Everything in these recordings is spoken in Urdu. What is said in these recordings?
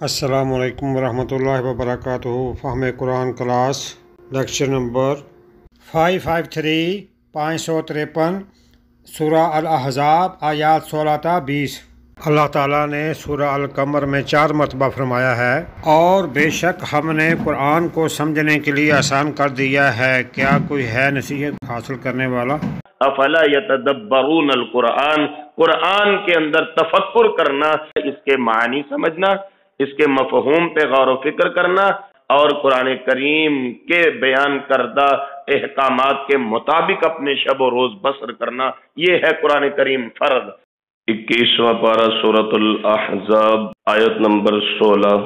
السلام علیکم ورحمۃ اللہ وبرکاتہ۔ فہم قرآن کلاس لیکچر نمبر 553 553 سورہ الاحزاب آیات 16 تا 20۔ اللہ تعالیٰ نے سورہ القمر میں 4 مرتبہ فرمایا ہے اور بے شک ہم نے قرآن کو سمجھنے کے لیے آسان کر دیا ہے، کیا کوئی ہے نصیحت حاصل کرنے والا؟ افلا یتدبرون القرآن، قرآن کے اندر تفکر کرنا، اس کے معنی سمجھنا، اس کے مفہوم پہ غور و فکر کرنا اور قرآن کریم کے بیان کردہ احکامات کے مطابق اپنے شب و روز بسر کرنا، یہ ہے قرآن کریم فرض۔ 21واں پارہ سورۃ الاحزاب آیت نمبر 16۔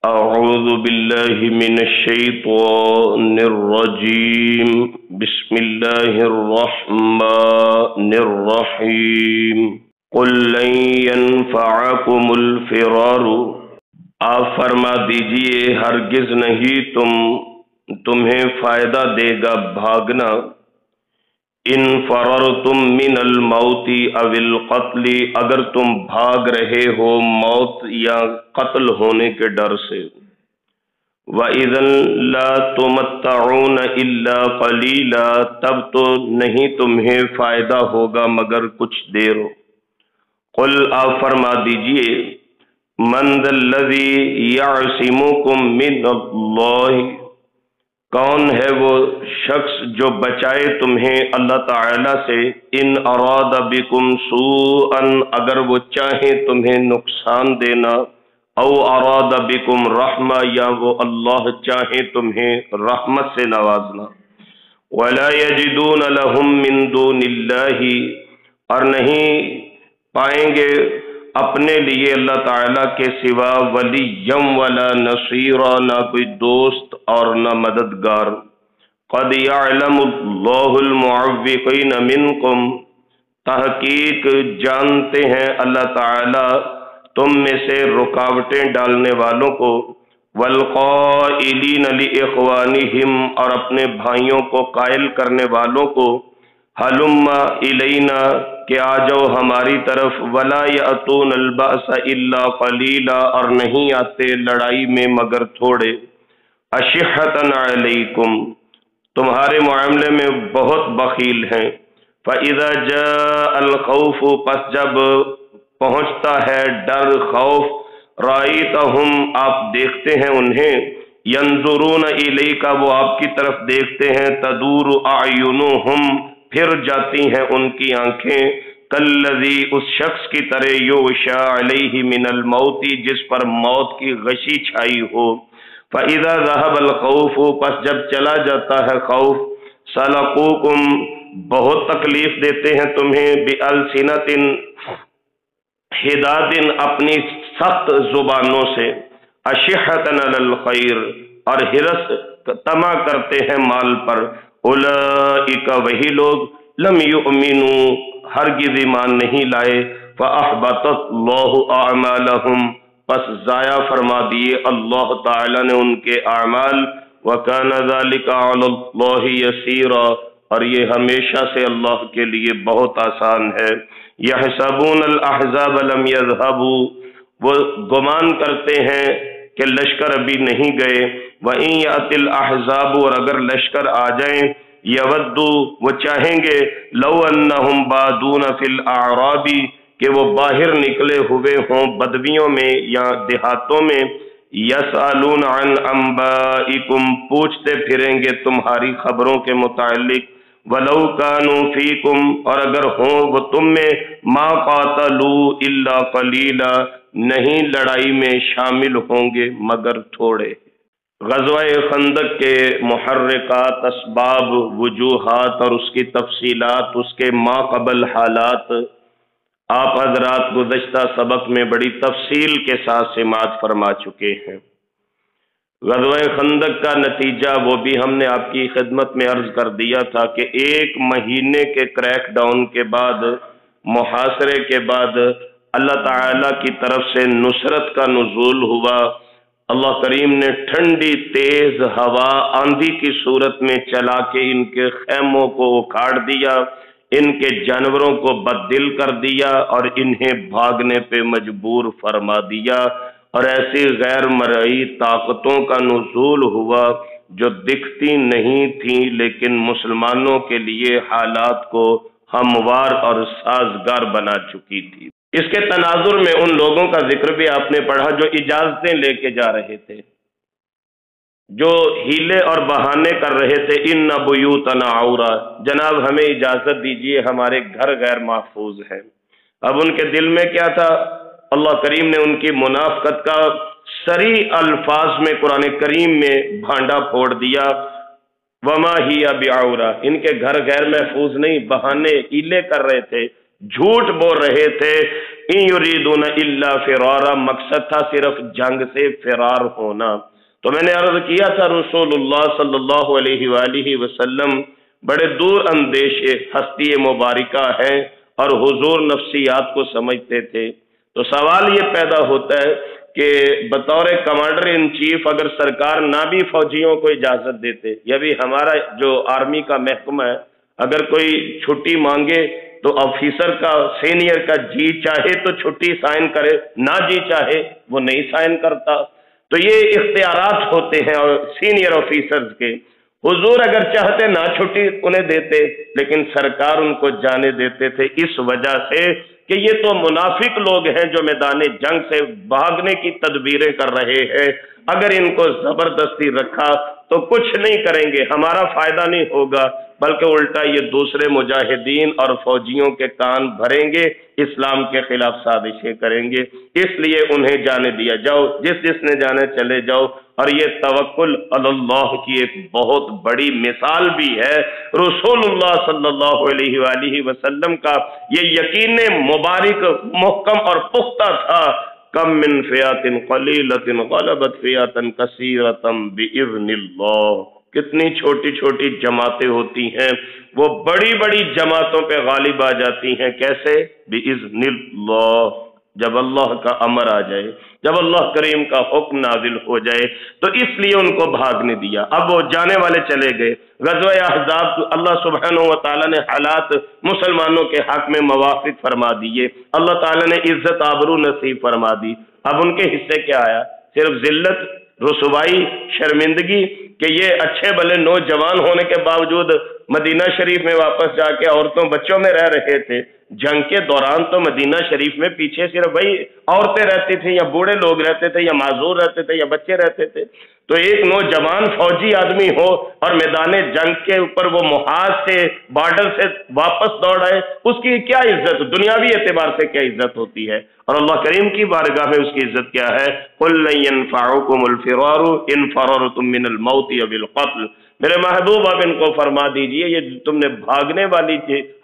اعوذ باللہ من الشیطان الرجیم، بسم اللہ الرحمن الرحیم۔ قل لن ينفعکم الفرار، آپ فرما دیجئے ہرگز نہیں تمہیں فائدہ دے گا بھاگنا، ان فررتم من الموت او القتل، اگر تم بھاگ رہے ہو موت یا قتل ہونے کے ڈر سے، وَإِذًا لَا تُمَتَّعُونَ إِلَّا قَلِيلًا، تب تو نہیں تمہیں فائدہ ہوگا مگر کچھ دیر۔ قل آپ فرما دیجئے من ذا الذی یعصمکم من اللہ، کون ہے وہ شخص جو بچائے تمہیں اللہ تعالی سے، ان اراد بکم سوءا، اگر وہ چاہیں تمہیں نقصان دینا، او اراد بکم رحمہ، یا وہ اللہ چاہیں تمہیں رحمت سے نوازنا، ولا یجدون لهم من دون اللہ، اور نہیں پائیں گے اپنے لیے اللہ تعالیٰ کے سوا ولیم ولا نصیرا، نہ کوئی دوست اور نہ مددگار۔ قد یعلم اللہ المعوقین منکم، تحقیق جانتے ہیں اللہ تعالیٰ تم میں سے رکاوٹیں ڈالنے والوں کو، والقائلین لاخوانہم، اور اپنے بھائیوں کو قائل کرنے والوں کو، ہلم الینا، کہ آ جاؤ ہماری طرف، ولا یأتون البأس الا قلیلا، اور نہیں آتے لڑائی میں مگر تھوڑے، اشحۃ علیکم، تمہارے معاملے میں بہت بخیل ہیں، فإذا جاء الخوف، پس جب پہنچتا ہے ڈر خوف، رأیتہم، آپ دیکھتے ہیں انہیں، ینظرون الیک، وہ آپ کی طرف دیکھتے ہیں، تدور اعینہم، پھر جاتی ہیں ان کی آنکھیں، کالذی، اس شخص کی طرح، یغشی علیہ من الموت، جس پر موت کی غشی چھائی ہو، فإذا ذهب الخوف، پس جب چلا جاتا ہے خوف، سلقوکم، بہت تکلیف دیتے ہیں تمہیں، بألسنۃ حداد، اپنی سخت زبانوں سے، اشحۃ علی الخیر، اور حرص طمع کرتے ہیں مال پر، اولئک، وہی لوگ، لم یؤمنوا، ہرگز ایمان نہیں لائے، فاحبط اللہ اعمالہم، پس ضائع فرما دیے اللہ تعالی نے ان کے اعمال، وکان ذلک علی اللہ یسیرا، اور یہ ہمیشہ سے اللہ کے لیے بہت آسان ہے۔ یحسبون الاحزاب لم یذهبوا، وہ گمان کرتے ہیں کہ لشکر ابھی نہیں گئے، وَإِن يَأْتِ الْأَحْزَابُ، اور اگر لشکر آ جائیں، یودو، وہ چاہیں گے، لو انہم بادون فی الاعراب، کہ وہ باہر نکلے ہوئے ہوں بدویوں میں یا دیہاتوں میں، یسألون عن انبائکم، پوچھتے پھریں گے تمہاری خبروں کے متعلق، ولو کانوا فیکم، اور اگر ہوں وہ تم میں، ما قاتلوا الا قلیلا، نہیں لڑائی میں شامل ہوں گے مگر تھوڑے۔ غزوہ خندق کے محرکات، اسباب، وجوہات اور اس کی تفصیلات، اس کے ماقبل حالات، آپ حضرات گزشتہ سبق میں بڑی تفصیل کے ساتھ سماعت فرما چکے ہیں۔ غزوہ خندق کا نتیجہ وہ بھی ہم نے آپ کی خدمت میں عرض کر دیا تھا کہ 1 مہینے کے کریک ڈاؤن کے بعد، محاصرے کے بعد، اللہ تعالی کی طرف سے نصرت کا نزول ہوا۔ اللہ کریم نے ٹھنڈی تیز ہوا آندھی کی صورت میں چلا کے ان کے خیموں کو اکھاڑ دیا، ان کے جانوروں کو بد دل کر دیا اور انہیں بھاگنے پہ مجبور فرما دیا، اور ایسی غیر مرئی طاقتوں کا نزول ہوا جو دکھتی نہیں تھیں لیکن مسلمانوں کے لیے حالات کو ہموار اور سازگار بنا چکی تھی۔ اس کے تناظر میں ان لوگوں کا ذکر بھی آپ نے پڑھا جو اجازتیں لے کے جا رہے تھے، جو ہیلے اور بہانے کر رہے تھے، ان بیوتنا عورا، جناب ہمیں اجازت دیجئے، ہمارے گھر غیر محفوظ ہیں۔ اب ان کے دل میں کیا تھا؟ اللہ کریم نے ان کی منافقت کا صریح الفاظ میں قرآن کریم میں بھانڈا پھوڑ دیا، وما ہی بعورا، ان کے گھر غیر محفوظ نہیں، بہانے ہیلے کر رہے تھے، جھوٹ بول رہے تھے، ان یریدون الا فرارا، مقصد تھا صرف جنگ سے فرار ہونا۔ تو میں نے عرض کیا تھا رسول اللہ صلی اللہ علیہ وآلہ وسلم بڑے دور اندیش ہستی مبارکہ ہیں اور حضور نفسیات کو سمجھتے تھے۔ تو سوال یہ پیدا ہوتا ہے کہ بطور کمانڈر ان چیف اگر سرکار نہ بھی فوجیوں کو اجازت دیتے، یا بھی ہمارا جو آرمی کا محکمہ ہے، اگر کوئی چھٹی مانگے تو آفیسر کا سینئر کا جی چاہے تو چھٹی سائن کرے، نہ جی چاہے وہ نہیں سائن کرتا۔ تو یہ اختیارات ہوتے ہیں اور سینئر آفیسرز کے۔ حضور اگر چاہتے نہ چھٹی انہیں دیتے، لیکن سرکار ان کو جانے دیتے تھے، اس وجہ سے کہ یہ تو منافق لوگ ہیں جو میدان جنگ سے بھاگنے کی تدبیریں کر رہے ہیں، اگر ان کو زبردستی رکھا تو کچھ نہیں کریں گے، ہمارا فائدہ نہیں ہوگا، بلکہ الٹا یہ دوسرے مجاہدین اور فوجیوں کے کان بھریں گے، اسلام کے خلاف سازشیں کریں گے، اس لیے انہیں جانے دیا جاؤ، جس نے جانے چلے جاؤ۔ اور یہ توکل علی اللہ کی ایک بہت بڑی مثال بھی ہے۔ رسول اللہ صلی اللہ علیہ وآلہ وسلم کا یہ یقین مبارک محکم اور پختہ تھا، کم من فئات قلیلۃ غلبت فئات کثیرۃ باذن اللہ، کتنی چھوٹی چھوٹی جماعتیں ہوتی ہیں، وہ بڑی بڑی جماعتوں پہ غالب آ جاتی ہیں، کیسے؟ باذن اللہ، جب اللہ کا امر آ جائے، جب اللہ کریم کا حکم نازل ہو جائے۔ تو اس لیے ان کو بھاگنے دیا۔ اب وہ جانے والے چلے گئے۔ غزوہ احزاب اللہ سبحانہ و تعالیٰ نے حالات مسلمانوں کے حق میں موافق فرما دیے، اللہ تعالیٰ نے عزت آبرو نصیب فرما دی۔ اب ان کے حصے کیا آیا؟ صرف ذلت، رسوائی، شرمندگی، کہ یہ اچھے بھلے نوجوان ہونے کے باوجود مدینہ شریف میں واپس جا کے عورتوں بچوں میں رہ رہے تھے۔ جنگ کے دوران تو مدینہ شریف میں پیچھے صرف وہی عورتیں رہتی تھیں، یا بوڑھے لوگ رہتے تھے، یا معذور رہتے تھے، یا بچے رہتے تھے۔ تو ایک نوجوان فوجی آدمی ہو اور میدان جنگ کے اوپر وہ محاذ سے، بارڈر سے واپس دوڑ آئے، اس کی کیا عزت، دنیاوی اعتبار سے کیا عزت ہوتی ہے، اور اللہ کریم کی بارگاہ میں اس کی عزت کیا ہے؟ قُلْ لَن يَنْفَعُكُمُ الْفِرَارُ إِنْ فَرَرْتُم مِّنَ الْمَوْتِ أَوِ الْقَتْلِ، میرے محبوب آپ ان کو فرما دیجئے، یہ تم نے بھاگنے والی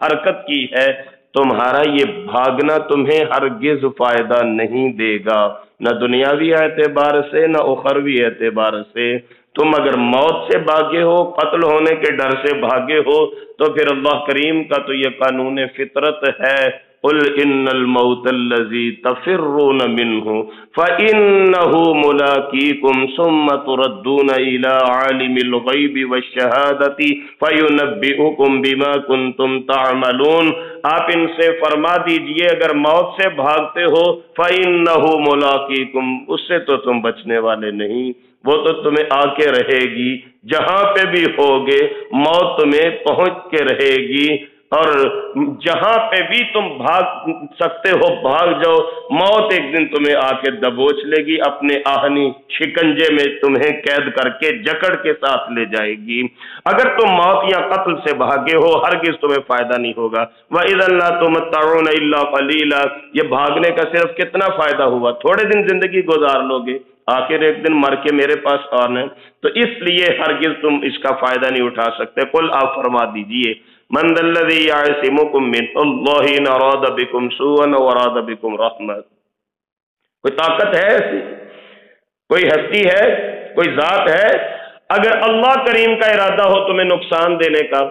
حرکت کی ہے، تمہارا یہ بھاگنا تمہیں ہرگز فائدہ نہیں دے گا، نہ دنیاوی اعتبار سے نہ اخروی اعتبار سے۔ تم اگر موت سے بھاگے ہو، قتل ہونے کے ڈر سے بھاگے ہو، تو پھر اللہ کریم کا تو یہ قانون فطرت ہے، قُلْ إِنَّ الْمَوْتَ الَّذِي تَفِرُّونَ مِنْهُ فَإِنَّهُ مُلَاقِيكُمْ ثُمَّ تُرَدُّونَ إِلَىٰ عَالِمِ الْغَيْبِ وَالشَّهَادَةِ فَيُنَبِّئُكُمْ بِمَا كُنْتُمْ تَعْمَلُونَ۔ آپ ان سے فرما دیجئے اگر موت سے بھاگتے ہو فَإِنَّهُ مُلَاقِيكُمْ، اس سے تو تم بچنے والے نہیں، وہ تو تمہیں آ کے رہے گی، جہاں پہ بھی ہوگے موت تمہیں پہنچ کے رہے گی، اور جہاں پہ بھی تم بھاگ سکتے ہو بھاگ جاؤ، موت ایک دن تمہیں آ کے دبوچ لے گی، اپنے آہنی شکنجے میں تمہیں قید کر کے جکڑ کے ساتھ لے جائے گی۔ اگر تم موت یا قتل سے بھاگے ہو ہرگز تمہیں فائدہ نہیں ہوگا۔ وَإِذًا لَا تُمَتَّعُونَ إِلَّا قَلِيلًا، یہ بھاگنے کا صرف کتنا فائدہ ہوا؟ تھوڑے دن زندگی گزار لو گے، آخر ایک دن مر کے میرے پاس آنا ہے، تو اس لیے ہرگز تم اس کا فائدہ نہیں اٹھا سکتے۔ قل آپ فرما دیجئے من ذا الذی یعصمکم من اللہ ان اراد بکم سوءا و اراد بکم رحمت، کوئی طاقت ہے ایسی، کوئی ہستی ہے، کوئی ذات ہے؟ اگر اللہ کریم کا ارادہ ہو تمہیں نقصان دینے کا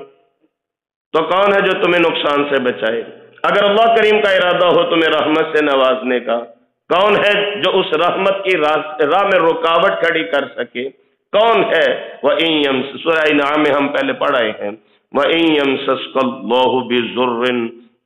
تو کون ہے جو تمہیں نقصان سے بچائے؟ اگر اللہ کریم کا ارادہ ہو تمہیں رحمت سے نوازنے کا، کون ہے جو اس رحمت کی راہ میں رکاوٹ کھڑی کر سکے؟ کون ہے؟ وَإِن سورہ انعام میں ہم پہلے پڑھائے ہیں، وَإِن يَمْسَسْكَ اللَّهُ بِضُرٍّ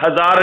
1000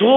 2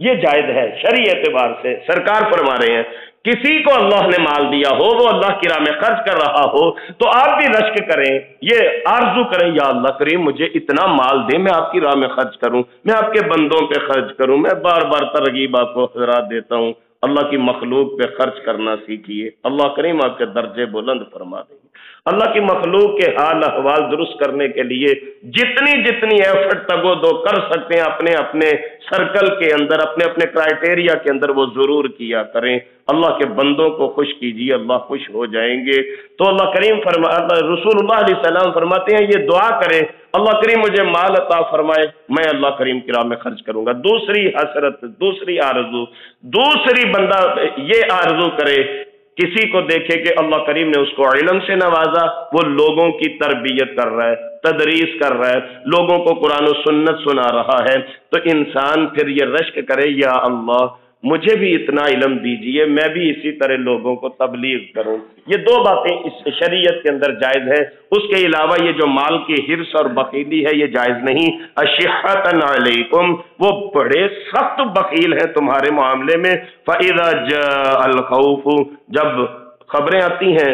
یہ جائز ہے شرعی اعتبار سے۔ سرکار فرما رہے ہیں کسی کو اللہ نے مال دیا ہو، وہ اللہ کی راہ میں خرچ کر رہا ہو، تو آپ بھی رشک کریں، یہ آرزو کریں، یا اللہ کریم مجھے اتنا مال دے، میں آپ کی راہ میں خرچ کروں، میں آپ کے بندوں پہ خرچ کروں۔ میں بار بار ترغیب آپ کو حضرات دیتا ہوں، اللہ کی مخلوق پہ خرچ کرنا سیکھیے، اللہ کریم آپ کے درجے بلند فرما دیں گے۔ اللہ کی مخلوق کے حال احوال درست کرنے کے لیے جتنی ایفرٹ تگو دو کر سکتے ہیں اپنے اپنے سرکل کے اندر، اپنے اپنے کرائٹیریا کے اندر، وہ ضرور کیا کریں۔ اللہ کے بندوں کو خوش کیجیے، اللہ خوش ہو جائیں گے۔ تو اللہ کریم رسول اللہ علیہ السلام فرماتے ہیں یہ دعا کریں، اللہ کریم مجھے مال عطا فرمائے، میں اللہ کریم کی راہ میں خرچ کروں گا۔ دوسری حسرت، دوسری آرزو، دوسری بندہ یہ آرزو کرے، کسی کو دیکھے کہ اللہ کریم نے اس کو علم سے نوازا، وہ لوگوں کی تربیت کر رہا ہے، تدریس کر رہا ہے، لوگوں کو قرآن و سنت سنا رہا ہے، تو انسان پھر یہ رشک کرے یا اللہ مجھے بھی اتنا علم دیجئے، میں بھی اسی طرح لوگوں کو تبلیغ کروں۔ یہ دو باتیں اس شریعت کے اندر جائز ہے۔ اس کے علاوہ یہ جو مال کی حرص اور بخیلی ہے یہ جائز نہیں۔ اشحۃ علیکم، وہ بڑے سخت بخیل ہیں تمہارے معاملے میں۔ فَإِذَا جَاءَ الْخَوْفُ، جب خبریں آتی ہیں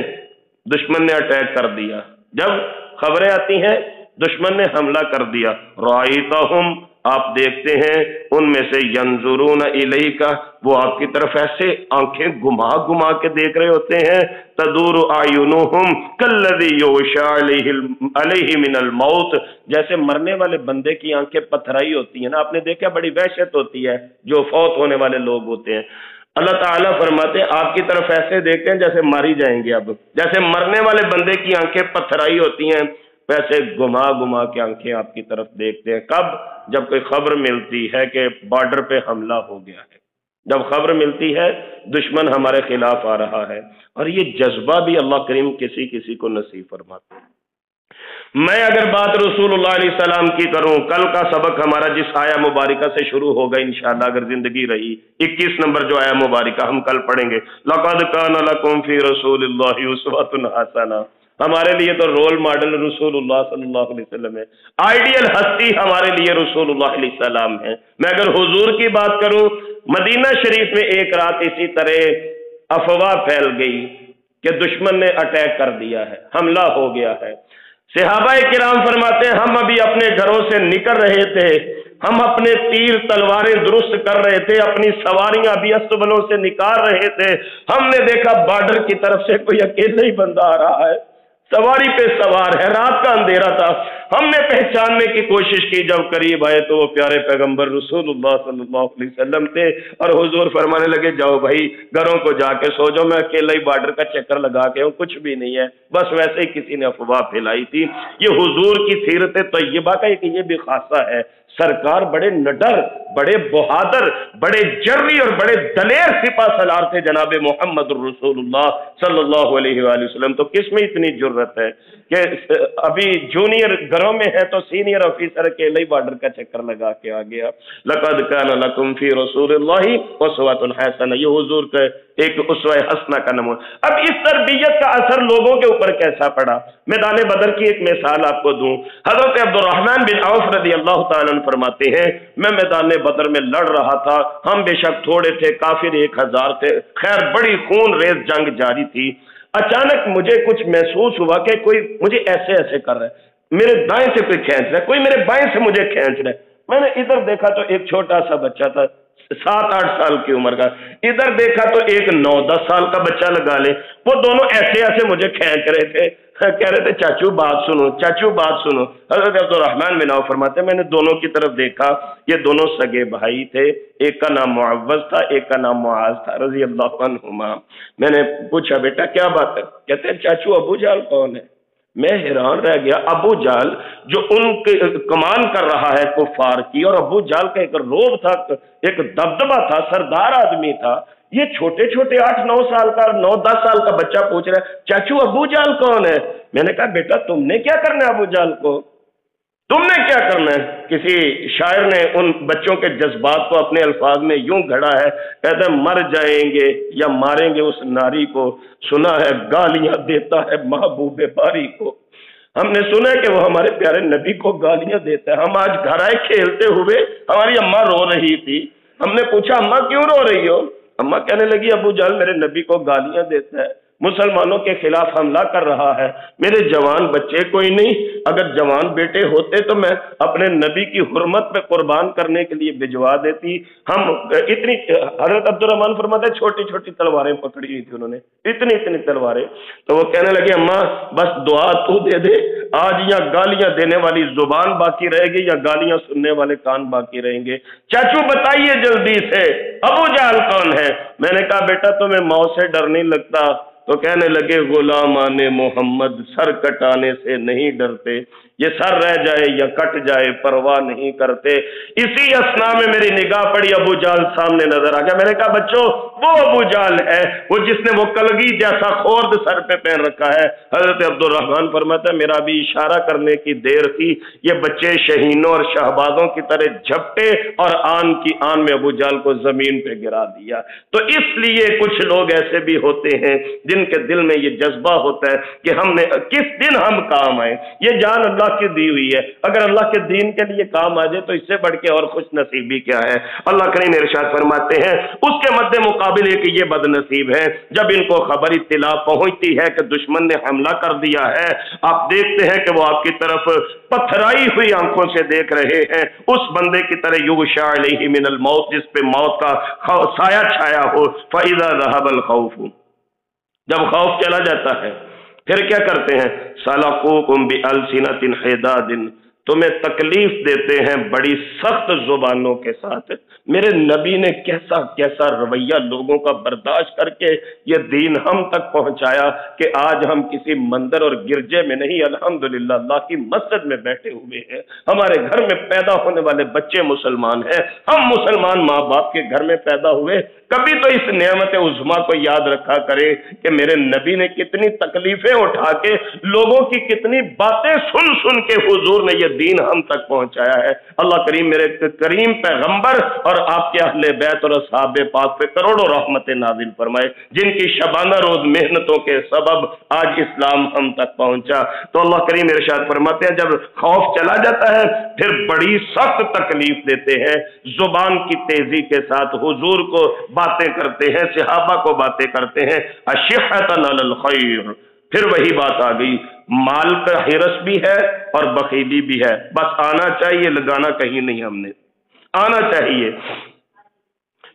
دشمن نے اٹیک کر دیا، جب خبریں آتی ہیں دشمن نے حملہ کر دیا، رَأَيْتَهُمْ، آپ دیکھتے ہیں ان میں سے ینظرون الیک، وہ آپ کی طرف ایسے آنکھیں گھما گھما کے دیکھ رہے ہوتے ہیں، تدور اعینہم کالذی یغشی علیہ من الموت، جیسے مرنے والے بندے کی آنکھیں پتھرائی ہوتی ہیں نا، آپ نے دیکھا بڑی وحشت ہوتی ہے جو فوت ہونے والے لوگ ہوتے ہیں۔ اللہ تعالیٰ فرماتے ہیں آپ کی طرف ایسے دیکھتے ہیں جیسے ماری جائیں گے، اب جیسے مرنے والے بندے کی آنکھیں پتھرائی ہوتی ہیں ویسے گھما گھما کے آنکھیں آپ کی طرف دیکھتے ہیں۔ کب؟ جب کوئی خبر ملتی ہے کہ بارڈر پہ حملہ ہو گیا ہے، جب خبر ملتی ہے دشمن ہمارے خلاف آ رہا ہے، اور یہ جذبہ بھی اللہ کریم کسی کسی کو نصیب فرماتے ہیں۔ میں اگر بات رسول اللہ علیہ السلام کی کروں، کل کا سبق ہمارا جس آیا مبارکہ سے شروع ہوگا انشاءاللہ اگر زندگی رہی، 21 نمبر جو آیا مبارکہ ہم کل پڑھیں گے۔ لَقَدْ كَانَ لَكُمْ فِي رَسُولِ اللَّهِ أُسْوَةٌ حَسَنَةٌ، ہمارے لیے تو رول ماڈل رسول اللہ صلی اللہ علیہ وسلم ہے، آئیڈیل ہستی ہمارے لیے رسول اللہ علیہ السلام ہے۔ میں اگر حضور کی بات کروں، مدینہ شریف میں ایک رات اسی طرح افواہ پھیل گئی کہ دشمن نے اٹیک کر دیا ہے، حملہ ہو گیا ہے۔ صحابہ کرام فرماتے ہیں ہم ابھی اپنے گھروں سے نکل رہے تھے، ہم اپنے تیر تلواریں درست کر رہے تھے، اپنی سواریاں بھی استبلوں سے نکال رہے تھے، ہم نے دیکھا بارڈر کی طرف سے کوئی اکیلا ہی بندہ آ رہا ہے، سواری پہ سوار ہے، رات کا اندھیرا تھا، ہم نے پہچاننے کی کوشش کی، جب قریب آئے تو وہ پیارے پیغمبر رسول اللہ صلی اللہ علیہ وسلم تھے، اور حضور فرمانے لگے جاؤ بھائی گھروں کو جا کے سو جاؤ، میں اکیلا ہی بارڈر کا چکر لگا کے ہوں، کچھ بھی نہیں ہے، بس ویسے ہی کسی نے افواہ پھیلائی تھی۔ یہ حضور کی سیرت طیبہ کا ایک یہ بھی خاصہ ہے، سرکار بڑے نڈر، بڑے بہادر، بڑے جری اور بڑے دلیر سپاہ سالار تھے جناب محمد رسول اللہ صلی اللہ علیہ وآلہ وسلم۔ تو کس میں اتنی جرت ہے کہ ابھی جونیئر گھروں میں ہے تو سینئر آفیسر اکیلے ہی بارڈر کا چکر لگا کے آ گیا۔ لقد کان لکم فی رسول اللہ اسوۃ حسنہ، یہ حضور کا ایک اسوہ حسنہ کا نمونہ۔ اب اس تربیت کا اثر لوگوں کے اوپر کیسا پڑا؟ میدان بدر کی ایک مثال آپ کو دوں۔ حضرت عبد الرحمن بن عوف رضی اللہ تعالیٰ عنہ فرماتے ہیں میں میدان بدر میں لڑ رہا تھا، ہم بے شک تھوڑے تھے، کافر 1000 تھے، خیر بڑی خون ریز جنگ جاری تھی۔ اچانک مجھے کچھ محسوس ہوا کہ کوئی مجھے ایسے ایسے کر رہا ہے، میرے دائیں سے کوئی کھینچ رہا ہے، کوئی میرے بائیں سے مجھے کھینچ رہا ہے۔ میں نے ادھر دیکھا تو ایک چھوٹا سا بچہ تھا 7-8 سال کی عمر کا، ادھر دیکھا تو ایک 9-10 سال کا بچہ لگا لے، وہ دونوں ایسے ایسے مجھے کھینچ رہے تھے، کہہ رہے تھے چاچو بات سنو، چاچو بات سنو۔ حضرت عبد الرحمن بن عوف فرماتے ہیں میں نے دونوں کی طرف دیکھا، یہ دونوں سگے بھائی تھے، ایک کا نام معوذ تھا، ایک کا نام معاذ تھا رضی اللہ عنہما۔ میں نے پوچھا بیٹا کیا بات ہے؟ کہتے ہیں چاچو ابو جہل کون ہے؟ میں حیران رہ گیا، ابو جہل جو ان کے کمان کر رہا ہے کفار کی، اور ابو جہل کا ایک روب تھا، ایک دبدبہ تھا، سردار آدمی تھا، یہ چھوٹے چھوٹے 8-9 سال کا 9-10 سال کا بچہ پوچھ رہا ہے چاچو ابو جہل کون ہے؟ میں نے کہا بیٹا تم نے کیا کرنا ہے ابو جہل کو، تم نے کیا کرنا ہے؟ کسی شاعر نے ان بچوں کے جذبات کو اپنے الفاظ میں یوں گھڑا ہے، کہتے ہیں مر جائیں گے یا ماریں گے اس ناری کو، سنا ہے گالیاں دیتا ہے محبوب باری کو۔ ہم نے سنا ہے کہ وہ ہمارے پیارے نبی کو گالیاں دیتا ہے۔ ہم آج گھر آئے کھیلتے ہوئے، ہماری اماں رو رہی تھی، ہم نے پوچھا اما کیوں رو رہی ہو؟ اما کہنے لگی ابو جہل میرے نبی کو گالیاں دیتا ہے، مسلمانوں کے خلاف حملہ کر رہا ہے، میرے جوان بچے کوئی نہیں، اگر جوان بیٹے ہوتے تو میں اپنے نبی کی حرمت پہ قربان کرنے کے لیے بھجوا دیتی۔ ہم اتنی، حضرت عبد الرحمن فرماتے ہیں چھوٹی چھوٹی تلواریں پکڑی ہوئی تھی انہوں نے، اتنی اتنی تلواریں۔ تو وہ کہنے لگے اما بس دعا تو دے دے، آج یا گالیاں دینے والی زبان باقی رہے گی یا گالیاں سننے والے کان باقی رہیں گے۔ چاچو بتائیے جلدی سے ابو جہل کون ہے؟ میں نے کہا بیٹا تمہیں موت سے ڈر نہیں لگتا؟ تو کہنے لگے غلامان محمد سر کٹانے سے نہیں ڈرتے، یہ سر رہ جائے یا کٹ جائے پرواہ نہیں کرتے۔ اسی اثنا میں میری نگاہ پڑی، ابو جہل سامنے نظر آ گیا۔ میں نے کہا بچوں وہ ابو جہل ہے، وہ جس نے وہ کلگی جیسا خورد سر پہ پہن رکھا ہے۔ حضرت عبد الرحمن فرماتا ہے میرا بھی اشارہ کرنے کی دیر تھی، یہ بچے شہینوں اور شہبازوں کی طرح جھپٹے اور آن کی آن میں ابو جہل کو زمین پہ گرا دیا۔ تو اس لیے کچھ لوگ ایسے بھی ہوتے ہیں جن کے دل میں یہ جذبہ ہوتا ہے کہ ہم نے کس دن ہم کام آئے، یہ جان اللہ کی دی ہوئی ہے، اگر اللہ کے دین کے لیے کام آ جائے تو اس سے بڑھ کے اور خوش نصیبی کیا ہے۔ اللہ کریم ارشاد فرماتے ہیں اس کے مد مقابل یہ کہ یہ بد نصیب ہے جب ان کو خبر اطلاع پہنچتی ہے کہ دشمن نے حملہ کر دیا ہے، آپ دیکھتے ہیں کہ وہ آپ کی طرف پتھرائی ہوئی آنکھوں سے دیکھ رہے ہیں، اس بندے کی طرح یغشا علیہ من الموت جس پہ موت کا سایہ چھایا ہو۔ فَإِذَا ذَهَبَ الْخَوْفُ، جب خوف چلا جاتا ہے پھر کیا کرتے ہیں؟ سَلَقُوكُمْ بِأَلْسِنَةٍ حِدَادٍ، تمہیں تکلیف دیتے ہیں بڑی سخت زبانوں کے ساتھ۔ میرے نبی نے کیسا کیسا رویہ لوگوں کا برداشت کر کے یہ دین ہم تک پہنچایا کہ آج ہم کسی مندر اور گرجے میں نہیں، الحمدللہ اللہ کی مسجد میں بیٹھے ہوئے ہیں، ہمارے گھر میں پیدا ہونے والے بچے مسلمان ہیں، ہم مسلمان ماں باپ کے گھر میں پیدا ہوئے۔ کبھی تو اس نعمت عظما کو یاد رکھا کرے کہ میرے نبی نے کتنی تکلیفیں اٹھا کے لوگوں کی کتنی باتیں سن سن کے حضور نے یہ دین ہم تک پہنچایا ہے۔ اللہ کریم میرے کریم پیغمبر اور آپ کے اہل بیت اور اصحاب پاک پہ کروڑوں رحمتیں نازل فرمائے، جن کی شبانہ روز محنتوں کے سبب آج اسلام ہم تک پہنچا۔ تو اللہ کریم ارشاد فرماتے ہیں جب خوف چلا جاتا ہے پھر بڑی سخت تکلیف دیتے ہیں، زبان کی تیزی کے ساتھ حضور کو باتیں کرتے ہیں، صحابہ کو باتیں کرتے ہیں۔ اشحۃ علی الخیر، پھر وہی بات آ گئی، مال کا حرص بھی ہے اور بخیلی بھی ہے، بس آنا چاہیے، لگانا کہیں نہیں، ہم نے آنا چاہیے۔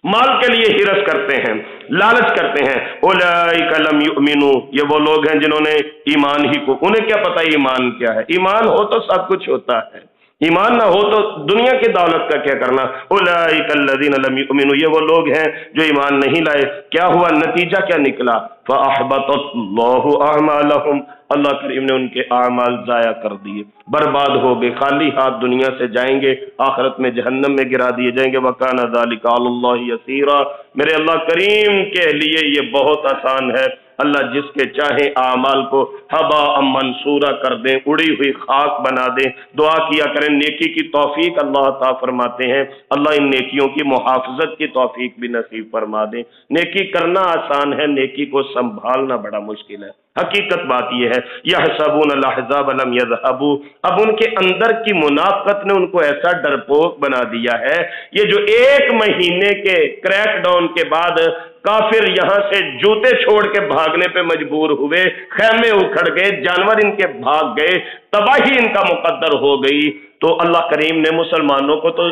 مال کے لیے حرص کرتے ہیں، لالچ کرتے ہیں۔ اولئک لم یؤمنوا، یہ وہ لوگ ہیں جنہوں نے ایمان ہی کو، انہیں کیا پتہ ایمان کیا ہے؟ ایمان ہو تو سب کچھ ہوتا ہے، ایمان نہ ہو تو دنیا کی دولت کا کیا کرنا۔ اولئک الذین لم یؤمنوا، یہ وہ لوگ ہیں جو ایمان نہیں لائے۔ کیا ہوا؟ نتیجہ کیا نکلا؟ فاحبط اللہ اعمالهم، اللہ کریم نے ان کے اعمال ضائع کر دیے، برباد ہو گئے، خالی ہاتھ دنیا سے جائیں گے، آخرت میں جہنم میں گرا دیے جائیں گے۔ وکان ذلک علی اللہ یسیرا، میرے اللہ کریم کے لیے یہ بہت آسان ہے، اللہ جس کے چاہے اعمال کو ہباء منصورا کر دیں، اڑی ہوئی خاک بنا دیں۔ دعا کیا کریں نیکی کی توفیق اللہ عطا فرماتے ہیں، اللہ ان نیکیوں کی محافظت کی توفیق بھی نصیب فرما دیں۔ نیکی کرنا آسان ہے، نیکی کو سنبھالنا بڑا مشکل ہے۔ حقیقت بات یہ ہے، یحسبون الاحزاب لم یذهبوا، اب ان کے اندر کی منافقت نے ان کو ایسا ڈرپوک بنا دیا ہے، یہ جو ایک مہینے کے کریک ڈاؤن کے بعد کافر یہاں سے جوتے چھوڑ کے بھاگنے پہ مجبور ہوئے، خیمے اکھڑ گئے، جانور ان کے بھاگ گئے، تباہی ان کا مقدر ہو گئی، تو اللہ کریم نے مسلمانوں کو تو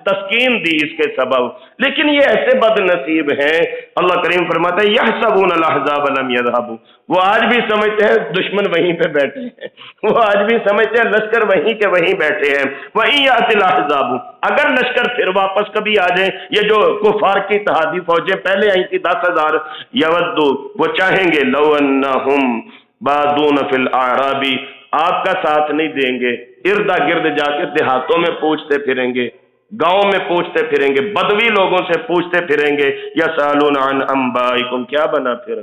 تسکین دی اس کے سبب، لیکن یہ ایسے بد نصیب ہیں۔ اللہ کریم فرماتا ہے یحسبون الاحزاب لم یذهبوا، وہ آج بھی سمجھتے ہیں دشمن وہیں پہ بیٹھے ہیں، وہ آج بھی سمجھتے ہیں لشکر وہیں کے وہیں بیٹھے ہیں۔ وہیں یأتی الاحزاب، اگر لشکر پھر واپس کبھی آ جائیں، یہ جو کفار کی اتحادی فوجیں پہلے آئی تھی 10,000، یودو، وہ چاہیں گے لو انہم بادون فی الاعراب، آپ کا ساتھ نہیں دیں گے، اردا گرد جا کے دیہاتوں میں پوچھتے پھریں گے، گاؤں میں پوچھتے پھریں گے، بدوی لوگوں سے پوچھتے پھریں گے، یسالون عن انبائکم، کیا بنا پھر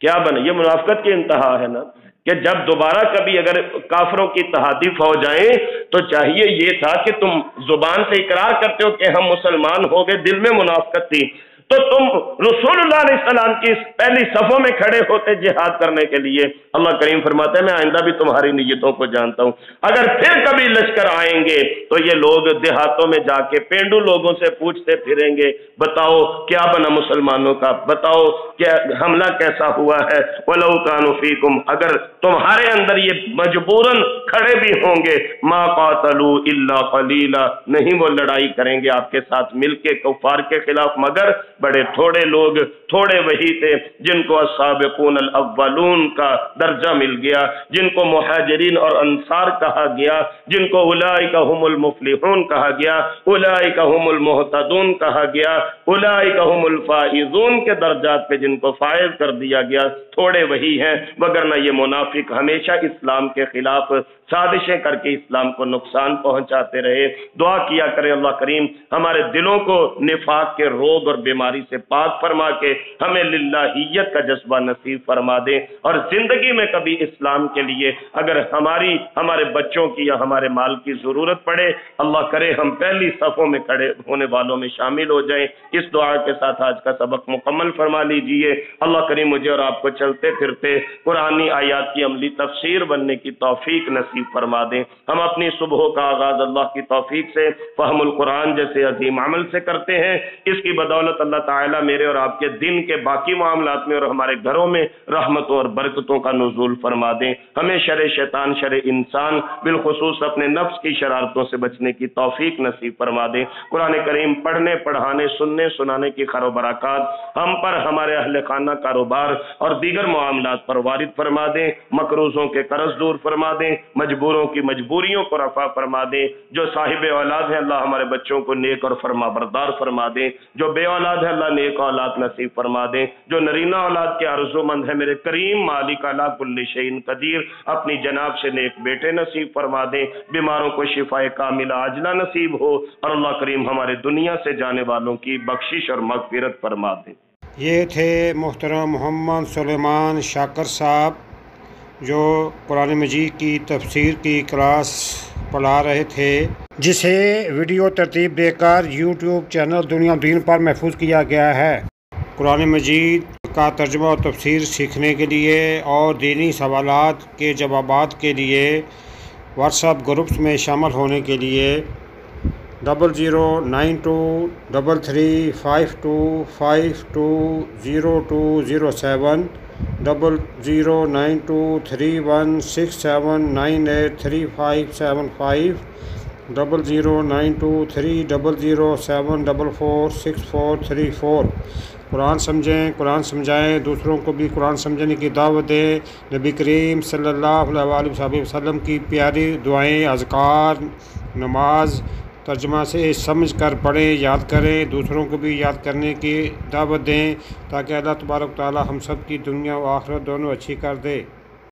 کیا بنا؟ یہ منافقت کی انتہا ہے نا، کہ جب دوبارہ کبھی اگر کافروں کی اتحادی فوج آئیں تو چاہیے یہ تھا کہ تم زبان سے اقرار کرتے ہو کہ ہم مسلمان ہو گئے، دل میں منافقت تھی، تو تم رسولullah علیہ السلام کی پہلی صفوں میں کھڑے ہوتے جہاد کرنے کے لیے۔ اللہ کریم فرماتا ہے میں آئندہ بھی تمہاری نیتوں کو جانتا ہوں۔ اگر پھر کبھی لشکر آئیں گے تو یہ لوگ دیہاتوں میں جا کے پینڈو لوگوں سے پوچھتے پھریں گے، بتاؤ کیا بنا مسلمانوں کا، بتاؤ کیا حملہ کیسا ہوا ہے۔ وَلَوْ كَانُوا فِيكُمْ، اگر تمہارے اندر یہ مجبوراً کھڑے بھی ہوں گے، مَا قَاتَلُوا إِلَّا قَلِيلًا، نہیں وہ لڑائی کریں گے آپ کے ساتھ مل کے کفار کے خلاف مگر بڑے تھوڑے لوگ، تھوڑے وہی تھے جن کو السابقون الاولون کا درجہ مل گیا، جن کو مہاجرین اور انصار کہا گیا، جن کو اولئک هم المفلحون کہا گیا، اولئک هم المہتدون کہا گیا، اولئک هم الفائزون کے درجات پہ جن کو فائز کر دیا گیا، تھوڑے وہی ہیں، وگرنہ یہ منافق ہمیشہ اسلام کے خلاف سازشیں کر کے اسلام کو نقصان پہنچاتے رہے۔ دعا کیا کریں اللہ کریم ہمارے دلوں کو نفاق کے روگ اور بیماری سے پاک فرما کے ہمیں للہیت کا جذبہ نصیب فرما دے، اور زندگی میں کبھی اسلام کے لیے اگر ہمارے بچوں کی یا ہمارے مال کی ضرورت پڑے، اللہ کرے ہم پہلی صفوں میں کھڑے ہونے والوں میں شامل ہو جائیں۔ اس دعا کے ساتھ آج کا سبق مکمل فرما لیجئے۔ اللہ کریم مجھے اور آپ کو چلتے پھرتے قرآنی آیات کی عملی تفسیر بننے کی توفیق نصیب فرما دیں۔ ہم اپنی صبح کا آغاز اللہ کی توفیق سے فہم القرآن جیسے عظیم عمل سے کرتے ہیں، اس کی بدولت اللہ تعالیٰ میرے اور آپ کے دن کے باقی معاملات میں اور ہمارے گھروں میں رحمتوں اور برکتوں کا نزول فرما دیں۔ ہمیں شر شیطان، شر انسان، بالخصوص اپنے نفس کی شرارتوں سے بچنے کی توفیق نصیب فرما دیں۔ قرآن کریم پڑھنے، پڑھانے، سننے، سنانے کی خیر و برکات ہم پر، ہمارے اہل خانہ، کاروبار اور دیگر معاملات پر وارد فرما دیں۔ مقروضوں کے قرض دور فرما دیں، مجبوروں کی مجبوریوں کو رفع فرما دیں۔ جو صاحب اولاد ہیں اللہ ہمارے بچوں کو نیک اور فرما بردار فرما دیں۔ جو بے اولاد ہے اللہ نیک اولاد نصیب فرما دیں۔ جو نرینہ اولاد کے آرزو مند ہے میرے کریم مالک علی کل شیء قدیر اپنی جناب سے نیک بیٹے نصیب فرما دیں۔ بیماروں کو شفاء کاملہ عاجلہ نصیب ہو، اور اللہ کریم ہمارے دنیا سے جانے والوں کی بخشش اور مغفرت فرما دیں۔ یہ تھے محترم محمد سلیمان شاکر صاحب جو قرآن مجید کی تفسیر کی کلاس پڑھا رہے تھے، جسے ویڈیو ترتیب دے کر یوٹیوب چینل دنیا دین پر محفوظ کیا گیا ہے۔ قرآن مجید کا ترجمہ اور تفسیر سیکھنے کے لیے اور دینی سوالات کے جوابات کے لیے واٹس ایپ گروپس میں شامل ہونے کے لیے 00923525202070 00923167983575 00923007446434۔ قرآن سمجھیں، قرآن سمجھائیں، دوسروں کو بھی قرآن سمجھنے کی دعوت دیں۔ نبی کریم صلی اللہ علیہ وسلم کی پیاری دعائیں، اذکار، نماز ترجمہ سے سمجھ کر پڑھیں، یاد کریں، دوسروں کو بھی یاد کرنے کی دعوت دیں، تاکہ اللہ تبارک و تعالی ہم سب کی دنیا و آخرت دونوں اچھی کر دے۔